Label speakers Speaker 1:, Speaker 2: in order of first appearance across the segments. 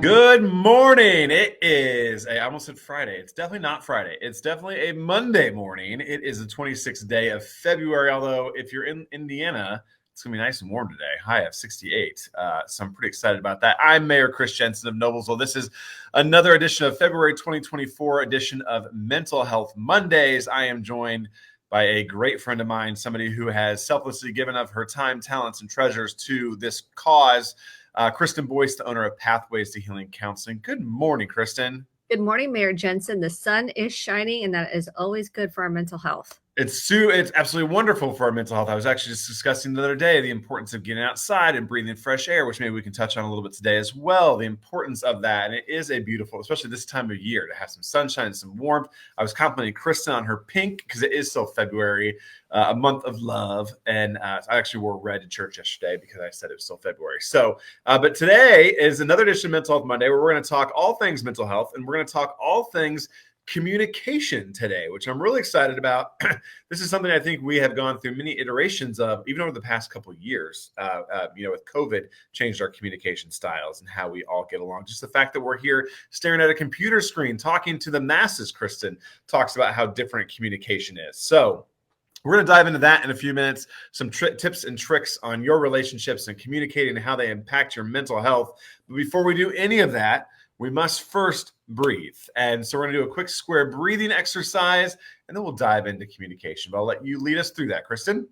Speaker 1: Good morning. I almost said Friday. It's definitely not Friday. It's definitely a Monday morning. It is the 26th day of February, although if you're in Indiana, it's going to be nice and warm today. High of 68. So I'm pretty excited about that. I'm Mayor Chris Jensen of Noblesville. This is another edition of February 2024 edition of Mental Health Mondays. I am joined by a great friend of mine, somebody who has selflessly given of her time, talents, and treasures to this cause. Kristen Boice, the owner of Pathways to Healing Counseling. Good morning, Kristen.
Speaker 2: Good morning, Mayor Jensen. The sun is shining, and that is always good for our mental health.
Speaker 1: It's absolutely wonderful for our mental health. I was actually just discussing the other day the importance of getting outside and breathing fresh air, which maybe we can touch on a little bit today as well. The importance of that, and it is a beautiful, especially this time of year, to have some sunshine and some warmth. I was complimenting Kristen on her pink because it is still February, a month of love, and I actually wore red to church yesterday because I said it was still February. So, but today is another edition of Mental Health Monday where we're going to talk all things mental health, and we're going to talk all things communication today, which I'm really excited about. This is something I think we have gone through many iterations of, even over the past couple of years. With COVID, changed our communication styles and how we all get along. Just the fact that we're here staring at a computer screen, talking to the masses, Kristen talks about how different communication is. So we're going to dive into that in a few minutes, some tips and tricks on your relationships and communicating and how they impact your mental health. But before we do any of that, we must first breathe. And so we're going to do a quick square breathing exercise, and then we'll dive into communication. But I'll let you lead us through that, Kristen.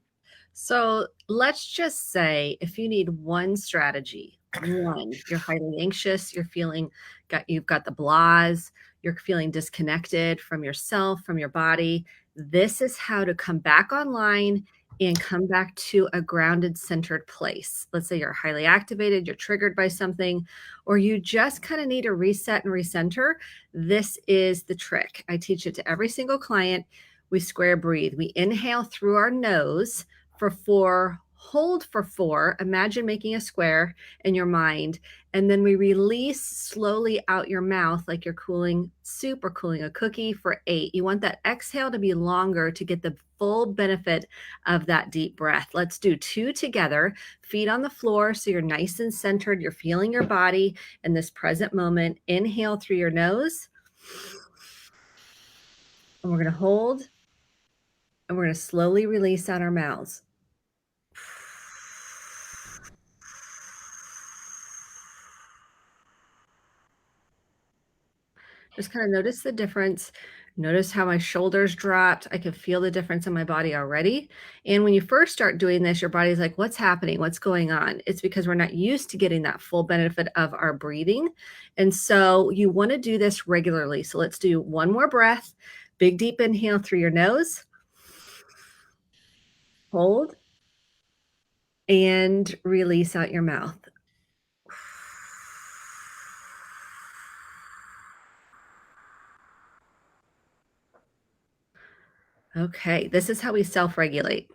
Speaker 2: So let's just say if you need one strategy, you're highly anxious, you've got the blahs, you're feeling disconnected from yourself, from your body. This is how to come back online and come back to a grounded, centered place. Let's say you're highly activated, you're triggered by something, or you just kind of need a reset and recenter. This is the trick. I teach it to every single client. We square breathe. We inhale through our nose for 4, hold for 4. Imagine making a square in your mind. And then we release slowly out your mouth like you're cooling soup or cooling a cookie for 8. You want that exhale to be longer to get the full benefit of that deep breath. Let's do 2 together, feet on the floor so you're nice and centered. You're feeling your body in this present moment. Inhale through your nose. And we're going to hold. And we're going to slowly release out our mouths. Just kind of notice the difference. Notice how my shoulders dropped. I can feel the difference in my body already. And when you first start doing this, your body's like, what's happening? What's going on? It's because we're not used to getting that full benefit of our breathing. And so you want to do this regularly. So let's do one more breath. Big, deep inhale through your nose. Hold. And release out your mouth. Okay, this is how we self-regulate.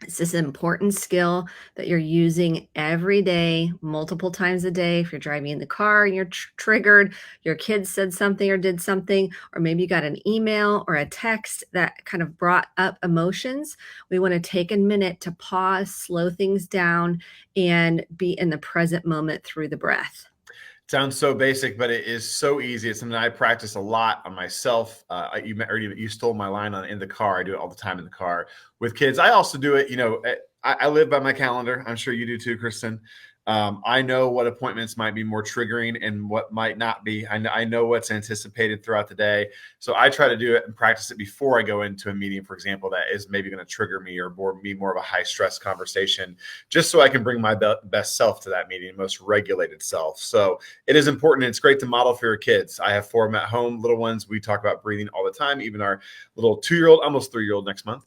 Speaker 2: This is an important skill that you're using every day, multiple times a day. If you're driving in the car and you're triggered, your kids said something or did something, or maybe you got an email or a text that kind of brought up emotions, we want to take a minute to pause, slow things down, and be in the present moment through the breath.
Speaker 1: Sounds so basic, but it is so easy. It's something I practice a lot on myself. You stole my line on in the car. I do it all the time in the car with kids. I also do it. I live by my calendar. I'm sure you do too, Kristen. I know what appointments might be more triggering and what might not be. I know what's anticipated throughout the day. So I try to do it and practice it before I go into a meeting, for example, that is maybe going to trigger me or be more of a high stress conversation, just so I can bring my best self to that meeting, most regulated self. So it is important. It's great to model for your kids. I have 4 of them at home, little ones. We talk about breathing all the time. Even our little 2-year-old, almost 3-year-old next month.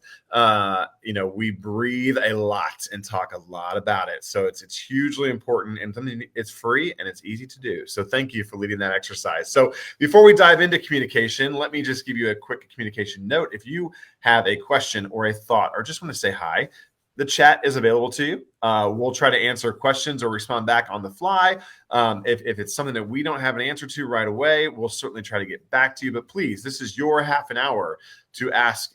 Speaker 1: We breathe a lot and talk a lot about it. So it's hugely important and something. It's free and it's easy to do. So thank you for leading that exercise. So before we dive into communication, let me just give you a quick communication note. If you have a question or a thought or just want to say hi, the chat is available to you. We'll try to answer questions or respond back on the fly. If it's something that we don't have an answer to right away, we'll certainly try to get back to you. But please, this is your half an hour to ask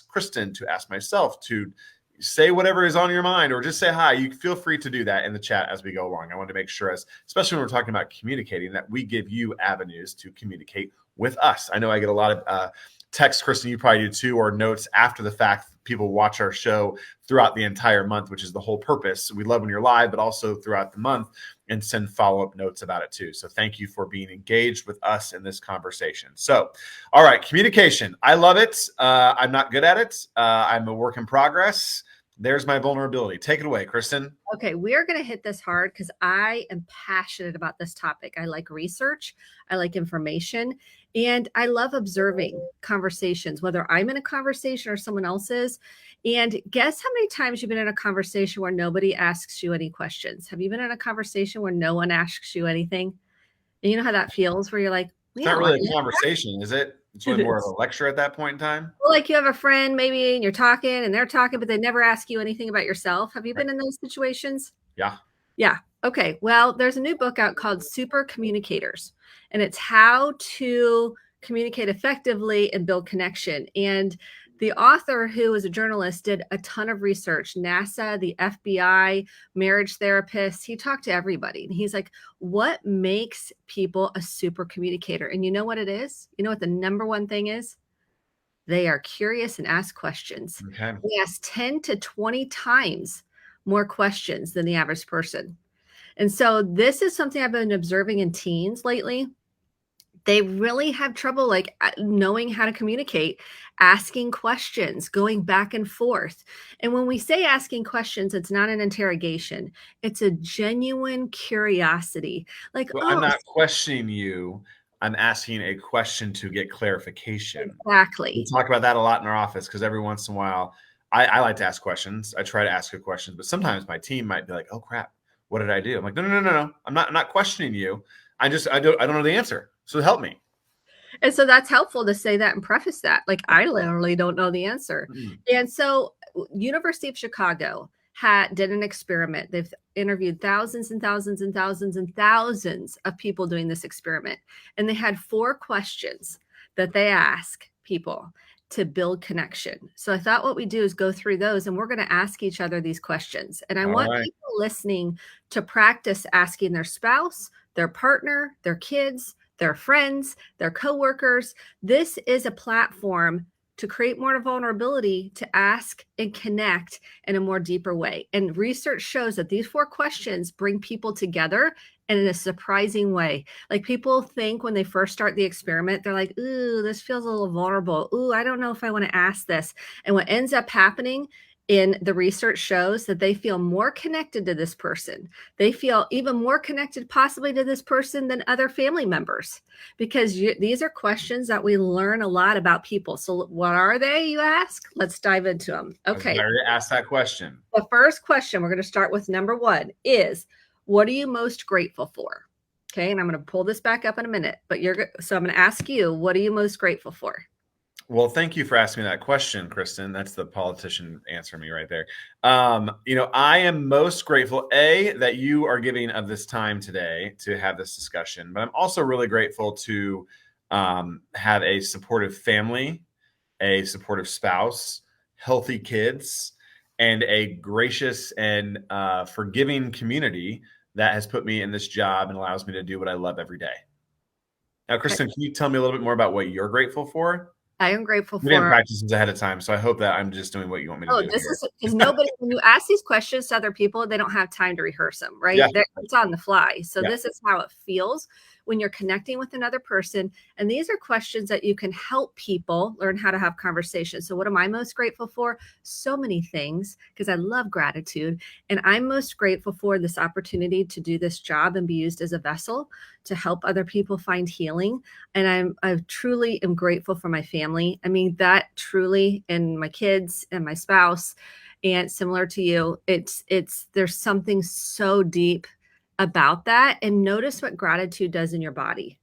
Speaker 1: Kristen, to ask myself, to say whatever is on your mind or just say hi. You feel free to do that in the chat as we go along. I want to make sure, especially when we're talking about communicating, that we give you avenues to communicate with us. I know I get a lot of texts, Kristen, you probably do too, or notes after the fact. People watch our show throughout the entire month, which is the whole purpose. We love when you're live, but also throughout the month, and send follow-up notes about it too. So thank you for being engaged with us in this conversation. So, all right, communication. I love it. I'm not good at it. I'm a work in progress. There's my vulnerability. Take it away, Kristen.
Speaker 2: Okay, we're going to hit this hard because I am passionate about this topic. I like research, I like information, and I love observing conversations, whether I'm in a conversation or someone else is. And guess how many times you've been in a conversation where nobody asks you any questions? Have you been in a conversation where no one asks you anything? And you know how that feels, where you're like,
Speaker 1: it's not really a conversation, is it? It's really more of a lecture at that point in time.
Speaker 2: Well, like you have a friend maybe and you're talking and they're talking, but they never ask you anything about yourself. Have you been in those situations?
Speaker 1: Yeah.
Speaker 2: Yeah. Okay. Well, there's a new book out called Super Communicators, and it's how to communicate effectively and build connection. And the author, who is a journalist, did a ton of research. NASA, the FBI, marriage therapists. He talked to everybody. And he's like, what makes people a super communicator? And you know what it is? You know what the number one thing is? They are curious and ask questions.
Speaker 1: Okay.
Speaker 2: They ask 10 to 20 times more questions than the average person. And so this is something I've been observing in teens lately. They really have trouble like knowing how to communicate, asking questions, going back and forth. And when we say asking questions, it's not an interrogation. It's a genuine curiosity. Like,
Speaker 1: well, I'm not questioning you. I'm asking a question to get clarification.
Speaker 2: Exactly.
Speaker 1: We talk about that a lot in our office because every once in a while, I like to ask questions. I try to ask good questions, but sometimes my team might be like, "Oh crap, what did I do?" I'm like, "No. I'm not questioning you. I don't know the answer. So help me."
Speaker 2: And so that's helpful to say that and preface that. Like, I literally don't know the answer. Mm-hmm. And so University of Chicago did an experiment. They've interviewed thousands and thousands and thousands and thousands of people doing this experiment. And they had 4 questions that they ask people to build connection. So I thought what we do is go through those, and we're going to ask each other these questions. And I want people listening to practice asking their spouse, their partner, their kids, their friends, their coworkers. This is a platform to create more vulnerability, to ask and connect in a more deeper way. And research shows that these 4 questions bring people together and in a surprising way. Like, people think when they first start the experiment, they're like, ooh, this feels a little vulnerable. Ooh, I don't know if I want to ask this. And what ends up happening in the research shows that they feel more connected to this person. They feel even more connected possibly to this person than other family members, because these are questions that we learn a lot about people. So what are they, you ask? Let's dive into them. Okay.
Speaker 1: I already asked that question.
Speaker 2: The first question, we're going to start with number 1, is, what are you most grateful for? Okay. And I'm going to pull this back up in a minute, but so I'm going to ask you, what are you most grateful for?
Speaker 1: Well, thank you for asking me that question, Kristen. That's the politician answering me right there. I am most grateful, that you are giving of this time today to have this discussion, but I'm also really grateful to have a supportive family, a supportive spouse, healthy kids, and a gracious and forgiving community that has put me in this job and allows me to do what I love every day. Now, Kristen, can you tell me a little bit more about what you're grateful for?
Speaker 2: I am grateful for.
Speaker 1: We didn't practice this ahead of time, so I hope that I'm just doing what you want me to do.
Speaker 2: This is because nobody, when you ask these questions to other people, they don't have time to rehearse them, right?
Speaker 1: Yeah.
Speaker 2: It's on the fly. So this is how it feels when you're connecting with another person. And these are questions that you can help people learn how to have conversations. So what am I most grateful for? So many things, because I love gratitude. And I'm most grateful for this opportunity to do this job and be used as a vessel to help other people find healing. And I truly am grateful for my family. I mean, that truly, and my kids and my spouse, and similar to you, there's something so deep about that. And notice what gratitude does in your body.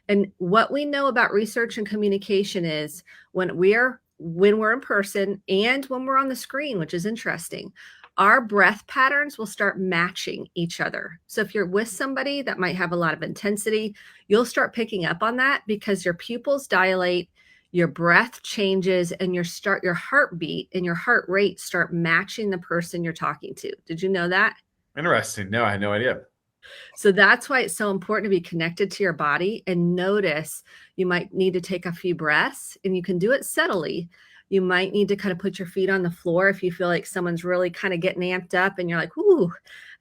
Speaker 2: And what we know about research and communication is when we're in person and when we're on the screen, which is interesting, our breath patterns will start matching each other. So if you're with somebody that might have a lot of intensity, you'll start picking up on that because your pupils dilate, your breath changes, and your heartbeat and your heart rate start matching the person you're talking to. Did you know that?
Speaker 1: Interesting. No, I had no idea.
Speaker 2: So that's why it's so important to be connected to your body and notice. You might need to take a few breaths, and you can do it subtly. You might need to kind of put your feet on the floor if you feel like someone's really kind of getting amped up and you're like, ooh,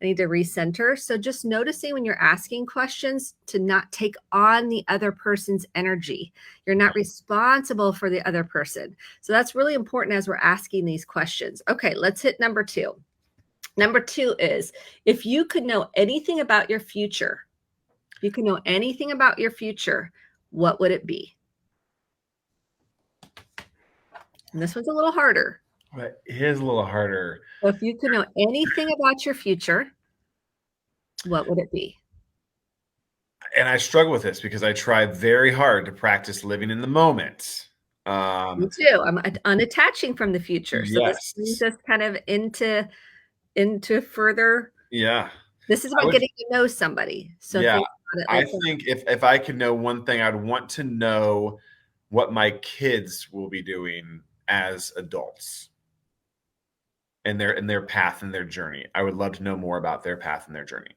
Speaker 2: I need to recenter. So just noticing when you're asking questions to not take on the other person's energy. You're not responsible for the other person. So that's really important as we're asking these questions. Okay, let's hit number 2. Number 2 is, if you could know anything about your future, what would it be? And this one's a little harder.
Speaker 1: But it is a little harder.
Speaker 2: So if you could know anything about your future, what would it be?
Speaker 1: And I struggle with this because I try very hard to practice living in the moment.
Speaker 2: Me too. I'm unattaching from the future. So this brings us kind of into further.
Speaker 1: Yeah.
Speaker 2: This is about getting to know somebody. So
Speaker 1: yeah,
Speaker 2: think about it like
Speaker 1: I think if I could know one thing, I'd want to know what my kids will be doing as adults and their path and their journey. I would love to know more about their path and their journey.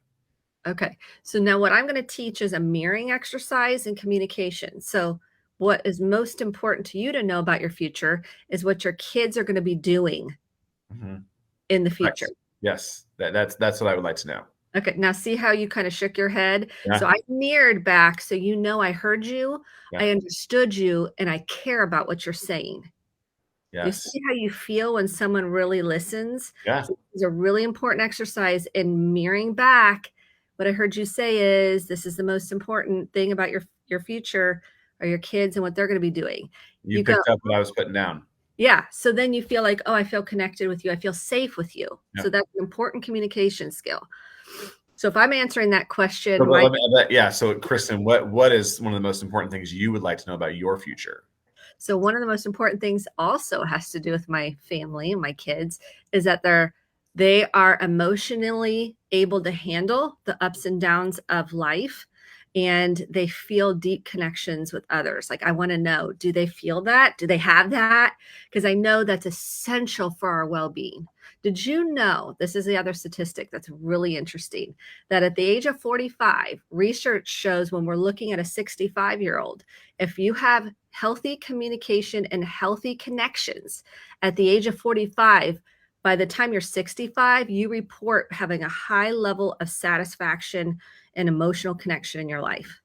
Speaker 2: Okay. So now what I'm going to teach is a mirroring exercise in communication. So what is most important to you to know about your future is what your kids are going to be doing in the future.
Speaker 1: Right. Yes. That's what I would like to know.
Speaker 2: Okay. Now see how you kind of shook your head.
Speaker 1: Yeah.
Speaker 2: So I mirrored back. So I heard you, I understood you, and I care about what you're saying.
Speaker 1: Yes.
Speaker 2: You see how you feel when someone really listens?
Speaker 1: Yeah.
Speaker 2: So it's a really important exercise in mirroring back. What I heard you say is, this is the most important thing about your future or your kids and what they're going to be doing.
Speaker 1: You picked up what I was putting down.
Speaker 2: Yeah. So then you feel like, oh, I feel connected with you. I feel safe with you. Yeah. So that's an important communication skill. So if I'm answering that question.
Speaker 1: So Kristen, what is one of the most important things you would like to know about your future?
Speaker 2: So one of the most important things also has to do with my family and my kids is that they are emotionally able to handle the ups and downs of life, and they feel deep connections with others. Like, I want to know, do they feel that? Do they have that? Because I know that's essential for our well-being. Did you know, this is the other statistic that's really interesting, that at the age of 45, research shows when we're looking at a 65-year-old, if you have healthy communication and healthy connections at the age of 45, by the time you're 65, you report having a high level of satisfaction and emotional connection in your life.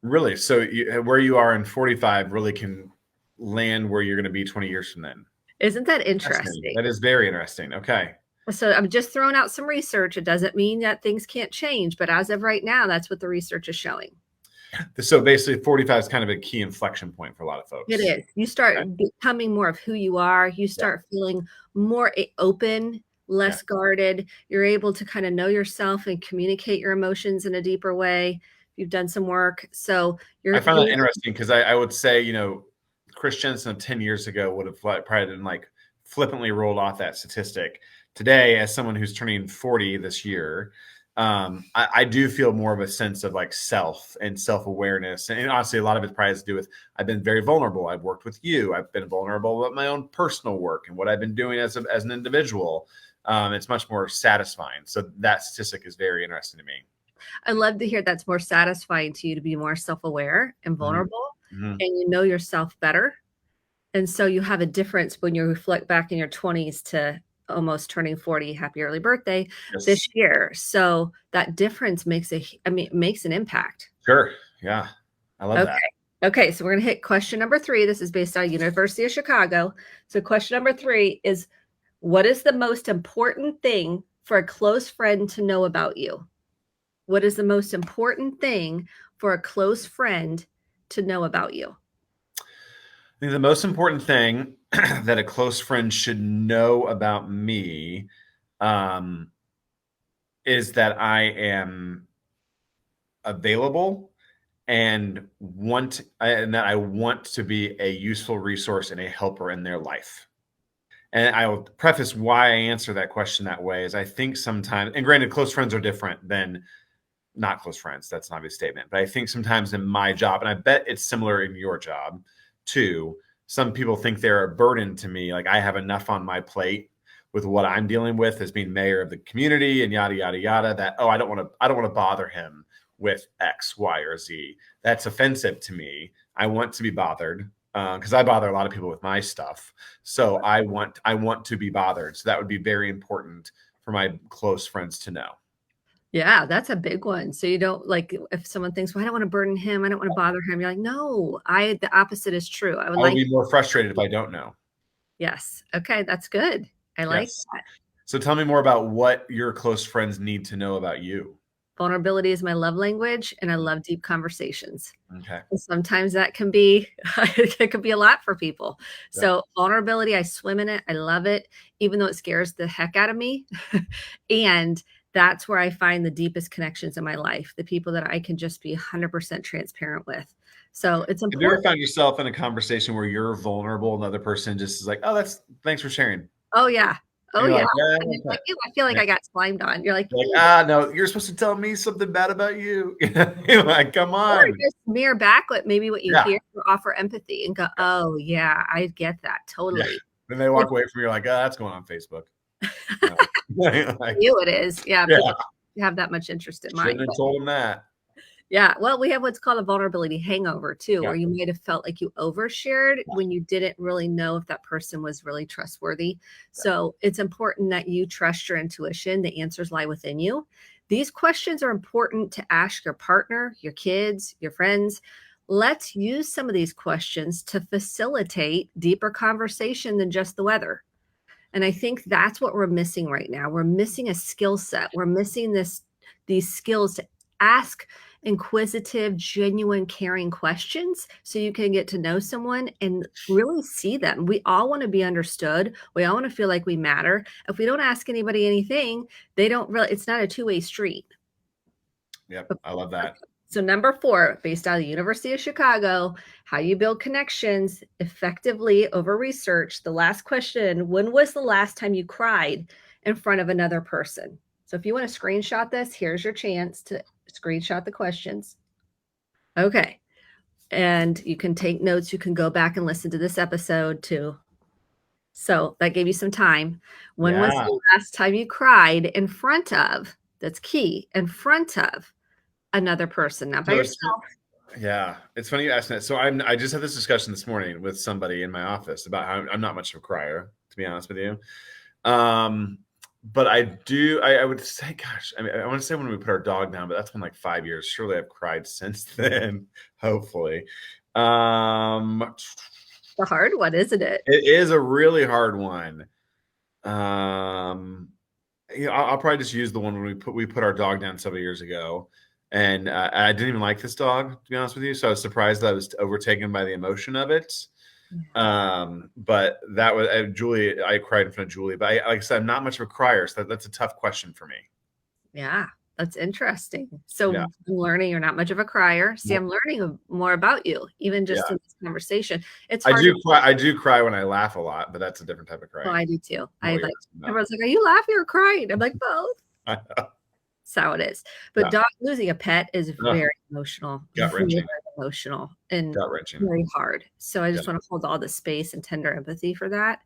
Speaker 1: Really? So where you are in 45 really can land where you're going to be 20 years from then.
Speaker 2: Isn't that interesting?
Speaker 1: That is very interesting. Okay.
Speaker 2: So I'm just throwing out some research. It doesn't mean that things can't change, but as of right now, that's what the research is showing.
Speaker 1: So basically 45 is kind of a key inflection point for a lot of folks.
Speaker 2: It is. You start becoming more of who you are. You start feeling more open, less guarded. You're able to kind of know yourself and communicate your emotions in a deeper way. You've done some work. So
Speaker 1: I find that interesting because I would say, Chris Jensen 10 years ago would have probably been like flippantly rolled off that statistic. Today, as someone who's turning 40 this year, I do feel more of a sense of like self and self-awareness. And honestly, a lot of it probably has to do with, I've been very vulnerable. I've worked with you. I've been vulnerable about my own personal work and what I've been doing as an individual. It's much more satisfying. So that statistic is very interesting to me.
Speaker 2: I love to hear that's more satisfying to you, to be more self-aware and vulnerable, and you know yourself better. And so you have a difference when you reflect back in your 20s to almost turning 40. Happy early birthday this year. So that difference makes an impact.
Speaker 1: Sure. Yeah. I love that.
Speaker 2: Okay. So we're going to hit question number 3. This is based on University of Chicago. So question number 3 is, what is the most important thing for a close friend to know about you? What is the most important thing for a close friend to know about you?
Speaker 1: I think the most important thing that a close friend should know about me is that I am available and that I want to be a useful resource and a helper in their life. And I will preface why I answer that question that way is I think sometimes, and granted, close friends are different than not close friends. That's an obvious statement. But I think sometimes in my job, and I bet it's similar in your job, Two, some people think they're a burden to me. Like I have enough on my plate with what I'm dealing with as being mayor of the community and yada, yada, yada, that, oh, I don't want to bother him with X, Y, or Z. That's offensive to me. I want to be bothered because I bother a lot of people with my stuff. So I want to be bothered. So that would be very important for my close friends to know.
Speaker 2: Yeah, that's a big one. So you don't like if someone thinks, well, I don't want to burden him, I don't want to bother him. You're like, no, the opposite is true. I would
Speaker 1: I
Speaker 2: like,
Speaker 1: would be more frustrated if I don't know.
Speaker 2: yes. Okay, that's good. I like
Speaker 1: Yes.
Speaker 2: that.
Speaker 1: So tell me more about what your close friends need to know about you.
Speaker 2: Vulnerability is my love language, and I love deep conversations.
Speaker 1: Okay.
Speaker 2: And sometimes that can be it can be a lot for people.
Speaker 1: Yeah.
Speaker 2: So vulnerability, I swim in it. I love it, even though it scares the heck out of me. And that's where I find the deepest connections in my life, the people that I can just be 100% transparent with. So it's
Speaker 1: Have you ever
Speaker 2: important.
Speaker 1: found yourself in a conversation where you're vulnerable and the other person just is like, oh, thanks for sharing.
Speaker 2: Oh, yeah. Oh,
Speaker 1: And you're
Speaker 2: yeah.
Speaker 1: like,
Speaker 2: And it's
Speaker 1: okay.
Speaker 2: like, "Ew, I feel like
Speaker 1: Yeah.
Speaker 2: I got slimed on." You're like,
Speaker 1: Like, no, you're supposed to tell me something bad about you. You're like, come
Speaker 2: or
Speaker 1: on.
Speaker 2: just mirror back what maybe what you
Speaker 1: Yeah.
Speaker 2: hear or offer empathy and go, oh, yeah, I get that
Speaker 1: Yeah.
Speaker 2: totally.
Speaker 1: Then they walk away from you, you're like, oh, that's going on Facebook. Like,
Speaker 2: You it is. Yeah,
Speaker 1: yeah.
Speaker 2: people have that much interest in mine.
Speaker 1: Shouldn't have told them that.
Speaker 2: Yeah, well, we have what's called a vulnerability hangover too,
Speaker 1: Yeah.
Speaker 2: where you might have felt like you overshared when you didn't really know if that person was really trustworthy. So it's important that you trust your intuition. The answers lie within you. These questions are important to ask your partner, your kids, your friends. Let's use some of these questions to facilitate deeper conversation than just the weather. And I think that's what we're missing right now. We're missing a skill set. We're missing these skills to ask inquisitive, genuine, caring questions so you can get to know someone and really see them. We all want to be understood. We all want to feel like we matter. If we don't ask anybody anything, they don't really, it's not a two-way street.
Speaker 1: Yep. I love that.
Speaker 2: So number 4, based out of the University of Chicago, how you build connections effectively over research. The last question, when was the last time you cried in front of another person? So if you want to screenshot this, here's your chance to screenshot the questions. Okay. And you can take notes. You can go back and listen to this episode too. So that gave you some time. When was the last time you cried in front of, that's key, in front of another person, not by yourself.
Speaker 1: Yeah, it's funny you ask that. So I just had this discussion this morning with somebody in my office about how I'm not much of a crier, to be honest with you. But I would say, gosh, I mean, I want to say when we put our dog down, but that's been like 5 years. Surely I've cried since then, hopefully.
Speaker 2: The hard one, isn't it?
Speaker 1: It is a really hard one. I'll probably just use the one when we put our dog down several years ago. And I didn't even like this dog, to be honest with you. So I was surprised that I was overtaken by the emotion of it. But that was Julie. I cried in front of Julie. But like I said, I'm not much of a crier, so that's a tough question for me.
Speaker 2: Yeah, that's interesting. So I'm learning you're not much of a crier. See, I'm learning more about you, even just in this conversation. It's hard.
Speaker 1: I do cry when I laugh a lot, but that's a different type of crying.
Speaker 2: Well, I do too. Everyone's like, "Are you laughing or crying?" I'm like, both.
Speaker 1: I know.
Speaker 2: That's how it is. But losing a pet is very emotional,
Speaker 1: gut-wrenching,
Speaker 2: emotional, and
Speaker 1: gut-wrenching,
Speaker 2: very hard. So I just want to hold all the space and tender empathy for that.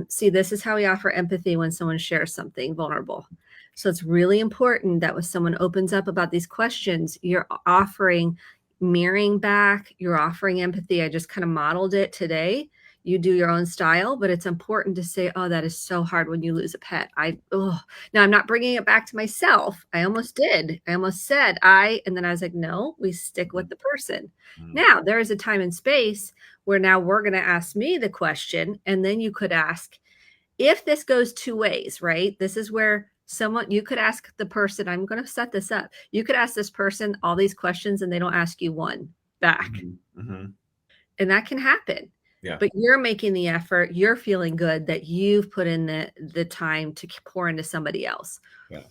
Speaker 2: See, this is how we offer empathy when someone shares something vulnerable. So it's really important that when someone opens up about these questions, you're offering mirroring back, you're offering empathy. I just kind of modeled it today. You do your own style, but it's important to say, oh, that is so hard when you lose a pet. Now I'm not bringing it back to myself. I almost did. I almost said and then I was like, no, we stick with the person. Now there is a time and space where now we're going to ask me the question. And then you could ask, if this goes two ways, right? This is where you could ask the person, I'm going to set this up. You could ask this person all these questions and they don't ask you one back. And that can happen. Yeah. But you're making the effort. You're feeling good that you've put in the time to pour into somebody else.
Speaker 1: Yeah.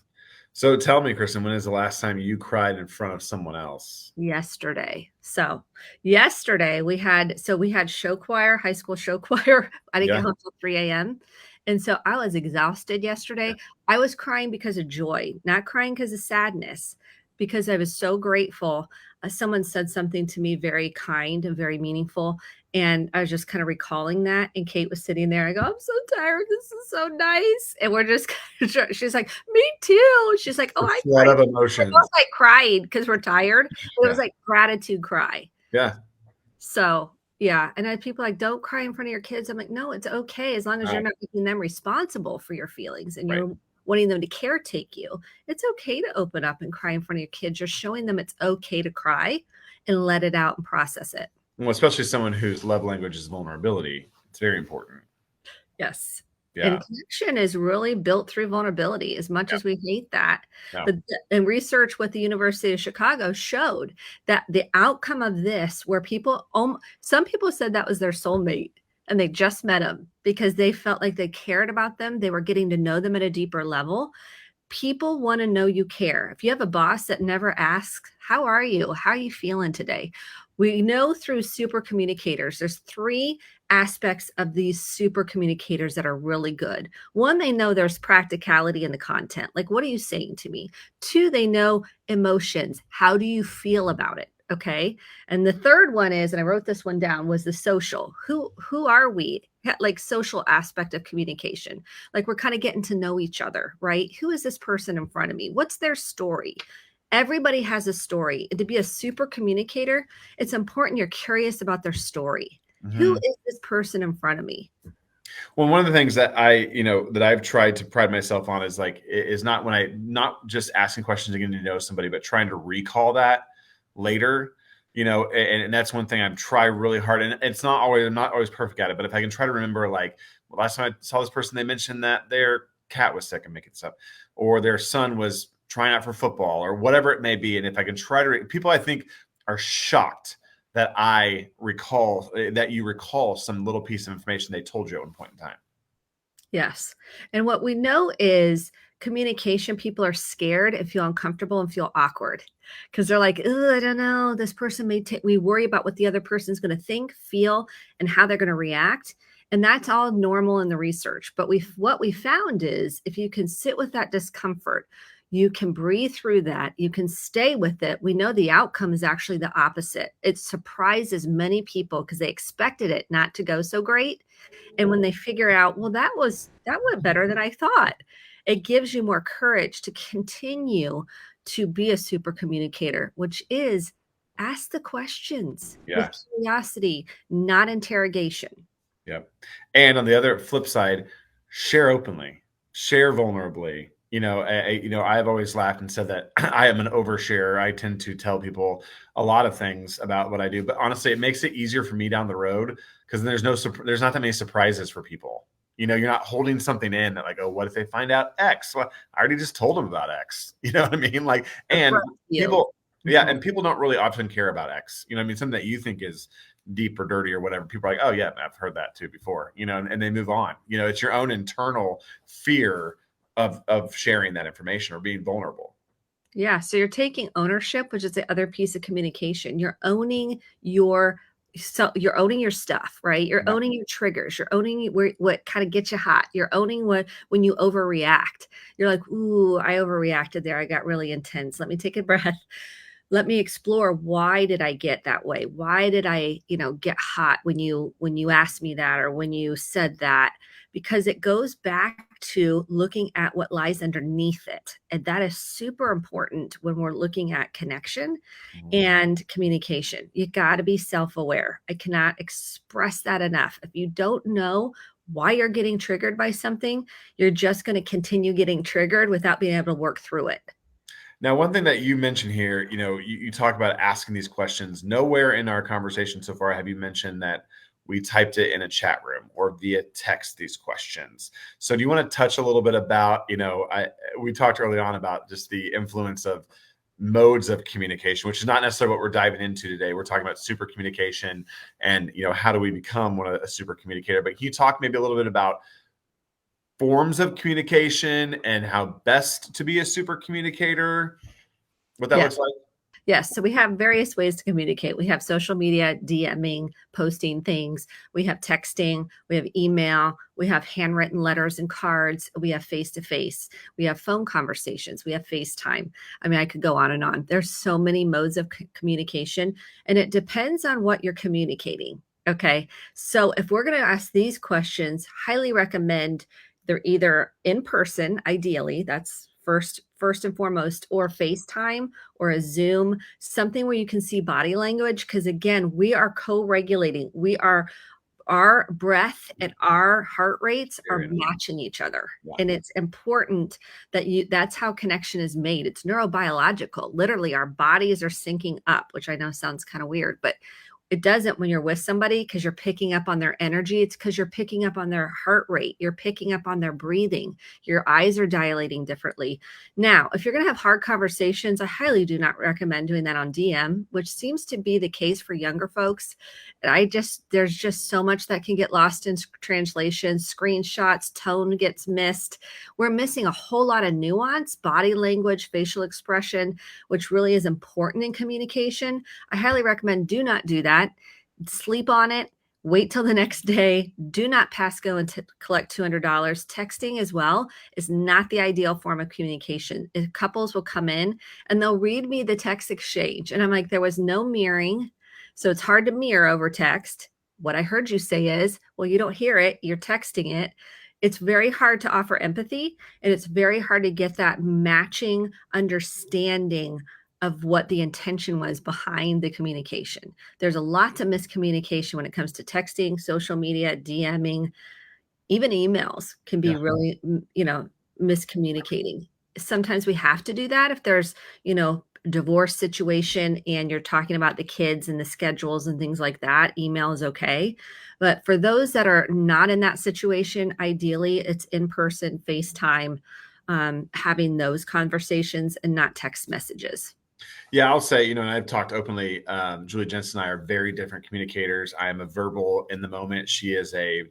Speaker 1: So tell me, Kristen, when is the last time you cried in front of someone else?
Speaker 2: Yesterday. So yesterday we had show choir, high school show choir. I didn't get home till 3 a.m. And so I was exhausted yesterday. Yeah. I was crying because of joy, not crying because of sadness, because I was so grateful. someone said something to me very kind and very meaningful. And I was just kind of recalling that. And Kate was sitting there. I go, I'm so tired. This is so nice. And we're just, she's like, me too. She's like, oh,
Speaker 1: A
Speaker 2: I
Speaker 1: flood
Speaker 2: cried.
Speaker 1: of
Speaker 2: We're
Speaker 1: emotions.
Speaker 2: both like cried because we're tired. It was
Speaker 1: Yeah.
Speaker 2: like gratitude cry.
Speaker 1: Yeah.
Speaker 2: So yeah. And I had people like, don't cry in front of your kids. I'm like, no, it's okay. As long as you're
Speaker 1: Right.
Speaker 2: not making them responsible for your feelings and
Speaker 1: Right.
Speaker 2: you're wanting them to caretake you. It's okay to open up and cry in front of your kids. You're showing them it's okay to cry and let it out and process it.
Speaker 1: Well, especially someone whose love language is vulnerability. It's very important.
Speaker 2: Yes.
Speaker 1: Yeah.
Speaker 2: And connection is really built through vulnerability, as much
Speaker 1: Yeah.
Speaker 2: as we hate that.
Speaker 1: Yeah.
Speaker 2: But and research with the University of Chicago showed that the outcome of this, where people, some people said that was their soulmate and they just met them because they felt like they cared about them. They were getting to know them at a deeper level. People want to know you care. If you have a boss that never asks, how are you? How are you feeling today? We know through super communicators, there's three aspects of these super communicators that are really good. One, they know there's practicality in the content. Like, what are you saying to me? Two, they know emotions. How do you feel about it? Okay. And the third one is, and I wrote this one down, was the social. Who are we? Like social aspect of communication. Like we're kind of getting to know each other, right? Who is this person in front of me? What's their story? Everybody has a story. And to be a super communicator, it's important you're curious about their story. Who
Speaker 1: Mhm.
Speaker 2: is this person in front of me?
Speaker 1: Well, one of the things that that I've tried to pride myself on is not when not just asking questions and getting to know somebody, but trying to recall that later, and that's one thing I'm trying really hard. And I'm not always perfect at it, but if I can try to remember, like, well, last time I saw this person, they mentioned that their cat was sick and making stuff, or their son was trying out for football or whatever it may be. And if I can try to, people I think are shocked that you recall some little piece of information they told you at one point in time.
Speaker 2: Yes. And what we know is communication, people are scared and feel uncomfortable and feel awkward because they're like, I don't know, this person may take, we worry about what the other person's going to think, feel, and how they're going to react. And that's all normal in the research. But what we found is if you can sit with that discomfort, you can breathe through that, you can stay with it. We know the outcome is actually the opposite. It surprises many people because they expected it not to go so great. And when they figure out, well, that went better than I thought, it gives you more courage to continue to be a super communicator, which is ask the questions with
Speaker 1: Yeah.
Speaker 2: curiosity, not interrogation.
Speaker 1: Yep. And on the other flip side, share openly, share vulnerably. I've always laughed and said that I am an oversharer. I tend to tell people a lot of things about what I do, but honestly, it makes it easier for me down the road because there's not that many surprises for people. You're not holding something in that, like, oh, what if they find out X? Well, I already just told them about X. You know what I mean? Like,
Speaker 2: The
Speaker 1: and
Speaker 2: front view.
Speaker 1: people, yeah,
Speaker 2: Mhm.
Speaker 1: and people don't really often care about X. You know what I mean? Something that you think is deep or dirty or whatever, people are like, oh yeah, I've heard that too before, and they move on. It's your own internal fear of sharing that information or being vulnerable.
Speaker 2: Yeah. So you're taking ownership, which is the other piece of communication. You're owning your you're owning your stuff, right? You're
Speaker 1: Yeah.
Speaker 2: owning your triggers. You're owning what kind of gets you hot. You're owning when you overreact. You're like, ooh, I overreacted there. I got really intense. Let me take a breath. Let me explore, why did I get that way? Why did I, get hot when you asked me that or when you said that? Because it goes back to looking at what lies underneath it. And that is super important when we're looking at connection
Speaker 1: Mhm.
Speaker 2: and communication. You got to be self-aware. I cannot express that enough. If you don't know why you're getting triggered by something, you're just going to continue getting triggered without being able to work through it.
Speaker 1: Now, one thing that you mentioned here, you talk about asking these questions. Nowhere in our conversation so far have you mentioned that we typed it in a chat room or via text these questions. So do you want to touch a little bit about, we talked early on about just the influence of modes of communication, which is not necessarily what we're diving into today. We're talking about super communication and, how do we become a super communicator? But can you talk maybe a little bit about forms of communication and how best to be a super communicator, what that
Speaker 2: Yeah.
Speaker 1: looks like?
Speaker 2: Yes, so we have various ways to communicate. We have social media, DMing, posting things. We have texting, we have email, we have handwritten letters and cards, we have face-to-face, we have phone conversations, we have FaceTime. I mean, I could go on and on. There's so many modes of communication, and it depends on what you're communicating. Okay, so if we're going to ask these questions, highly recommend they're either in person, ideally, that's first and foremost, or FaceTime or a Zoom, something where you can see body language. Because again, we are co-regulating. Our breath and our heart rates are matching each other.
Speaker 1: Yeah.
Speaker 2: And it's important that that's how connection is made. It's neurobiological. Literally, our bodies are syncing up, which I know sounds kind of weird, but it doesn't when you're with somebody, because you're picking up on their energy. It's because you're picking up on their heart rate. You're picking up on their breathing. Your eyes are dilating differently. Now, if you're going to have hard conversations, I highly do not recommend doing that on DM, which seems to be the case for younger folks. There's just so much that can get lost in translation, screenshots, tone gets missed. We're missing a whole lot of nuance, body language, facial expression, which really is important in communication. I highly recommend do not do that. Sleep on it. Wait till the next day. Do not pass go and collect $200. Texting as well is not the ideal form of communication. Couples will come in and they'll read me the text exchange. And I'm like, there was no mirroring. So it's hard to mirror over text. What I heard you say is, well, you don't hear it. You're texting it. It's very hard to offer empathy, and it's very hard to get that matching understanding of what the intention was behind the communication. There's a lot of miscommunication when it comes to texting, social media, DMing, even emails can be really, miscommunicating. Sometimes we have to do that if there's, divorce situation and you're talking about the kids and the schedules and things like that. Email is okay. But for those that are not in that situation, ideally it's in person, FaceTime, having those conversations and not text messages.
Speaker 1: Yeah, I'll say, and I've talked openly. Julie Jensen and I are very different communicators. I am a verbal in the moment. She is a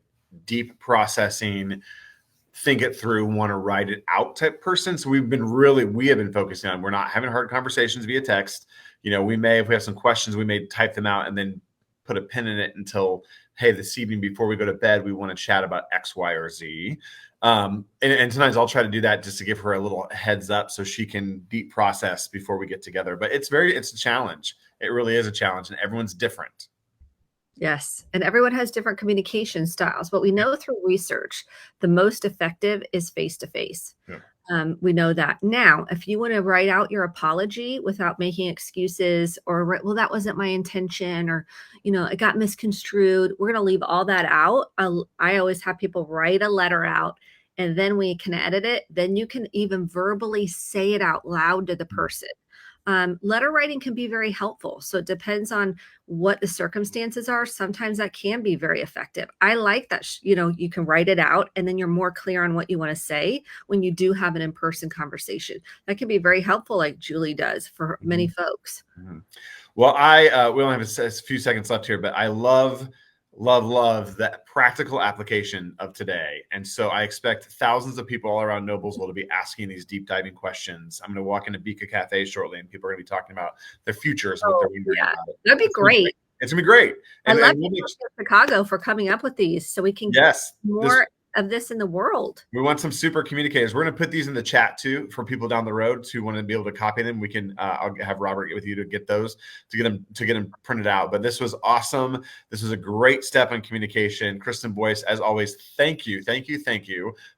Speaker 1: deep processing, think it through, want to write it out type person. So we have been focusing on, we're not having hard conversations via text. If we have some questions, we may type them out and then put a pin in it until, hey, this evening before we go to bed, we want to chat about X, Y, or Z. And sometimes I'll try to do that just to give her a little heads up so she can deep process before we get together. But it's a challenge. It really is a challenge, and everyone's different.
Speaker 2: Yes. And everyone has different communication styles, but we know through research, the most effective is face-to-face. Yeah. We know that. Now, if you want to write out your apology without making excuses or, well, that wasn't my intention, or, it got misconstrued, we're going to leave all that out. I always have people write a letter out, and then we can edit it. Then you can even verbally say it out loud to the person. Letter writing can be very helpful. So it depends on what the circumstances are. Sometimes that can be very effective. I like that, you can write it out and then you're more clear on what you want to say when you do have an in-person conversation. That can be very helpful, like Julie does for many folks.
Speaker 1: Mm-hmm. Well, we only have a few seconds left here, but I love that practical application of today. And so I expect thousands of people all around Noblesville to be asking these deep diving questions. I'm going to walk into Beaka Cafe shortly, and people are going to be talking about their futures and what they're wondering about it.
Speaker 2: That'd be great.
Speaker 1: It's going to be great.
Speaker 2: And I love Chicago for coming up with these so we can get more of this in the world.
Speaker 1: We want some super communicators. We're going to put these in the chat too for people down the road who want to be able to copy them. We can, I'll have Robert get with you to get those, to get them printed out. But this was awesome. This was a great step in communication. Kristen Boice, as always, thank you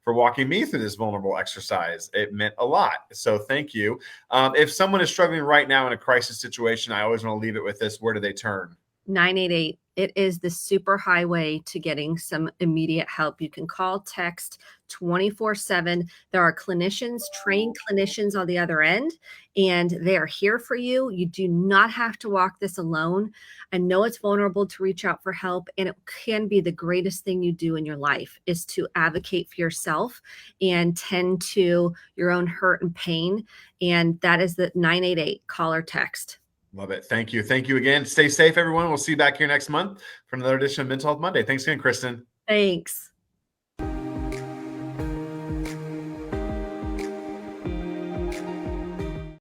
Speaker 1: for walking me through this vulnerable exercise. It meant a lot. So thank you. If someone is struggling right now in a crisis situation, I always want to leave it with this. Where do they turn?
Speaker 2: 988. It is the super highway to getting some immediate help. You can call, text 24/7. There are clinicians, trained clinicians on the other end, and they are here for you. You do not have to walk this alone. I know it's vulnerable to reach out for help, and it can be the greatest thing you do in your life is to advocate for yourself and tend to your own hurt and pain. And that is the 988 call or text.
Speaker 1: Love it. Thank you. Thank you again. Stay safe, everyone. We'll see you back here next month for another edition of Mental Health Monday. Thanks again, Kristen.
Speaker 2: Thanks.